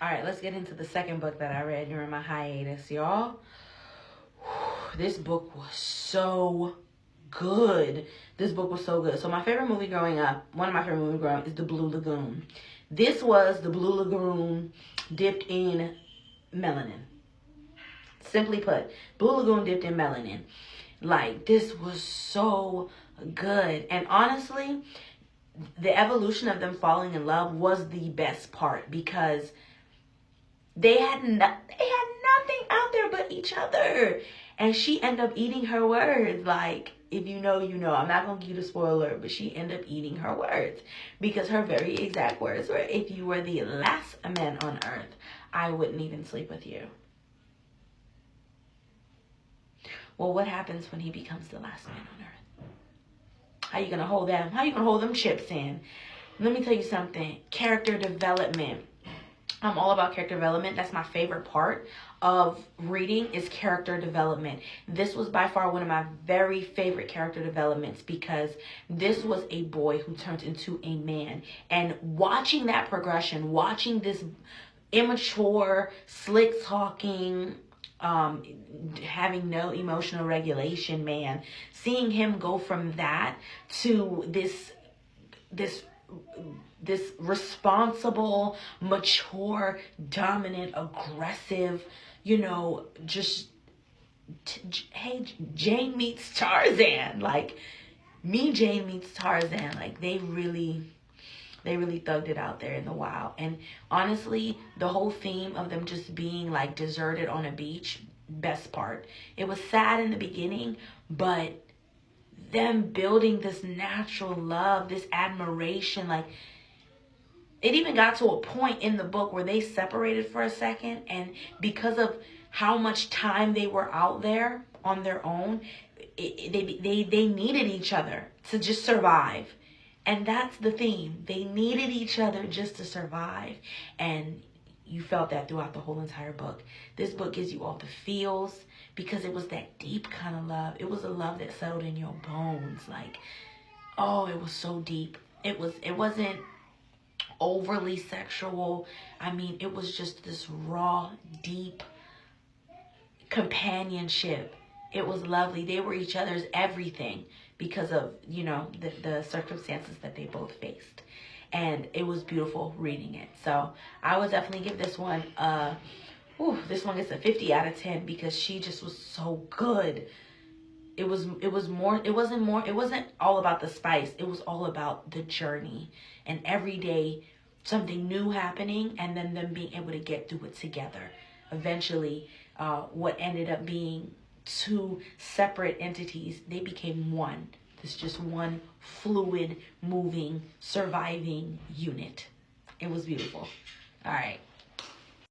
All right, let's get into the second book that I read during my hiatus, y'all. This book was so good. This book was so good. So my favorite movie growing up, one of my favorite movies growing up, is The Blue Lagoon. This was The Blue Lagoon dipped in melanin. Simply put, Blue Lagoon dipped in melanin. Like, this was so good. And honestly, the evolution of them falling in love was the best part, because they had nothing out there but each other. And she ended up eating her words. Like, if you know, you know. I'm not going to give you the spoiler, but she ended up eating her words. Because her very exact words were, if you were the last man on earth, I wouldn't even sleep with you. Well, what happens when he becomes the last man on earth? How you going to hold them? How you going to hold them chips in? Let me tell you something. Character development. I'm all about character development. That's my favorite part of reading, is character development. This was by far one of my very favorite character developments, because this was a boy who turned into a man. And watching that progression, watching this immature, slick talking, having no emotional regulation man, seeing him go from that to this responsible, mature, dominant, aggressive, you know, just, hey, Jane meets Tarzan. Like, me, Jane meets Tarzan. Like, they really thugged it out there in the wild. And honestly, the whole theme of them just being like deserted on a beach, best part. It was sad in the beginning, but them building this natural love, this admiration, like, it even got to a point in the book where they separated for a second, and because of how much time they were out there on their own, they needed each other to just survive. And that's the theme. They needed each other just to survive. And you felt that throughout the whole entire book. This book gives you all the feels, because it was that deep kind of love. It was a love that settled in your bones. Like, oh, it was so deep. It wasn't overly sexual. I mean, it was just this raw, deep companionship. It was lovely. They were each other's everything because of, you know, the circumstances that they both faced. And it was beautiful reading it. So I would definitely give this one this one gets a 50 out of 10, because she just was so good. It wasn't all about the spice. It was all about the journey, and every day something new happening, and then them being able to get through it together. Eventually, what ended up being two separate entities, they became one. It's just one fluid, moving, surviving unit. It was beautiful. All right.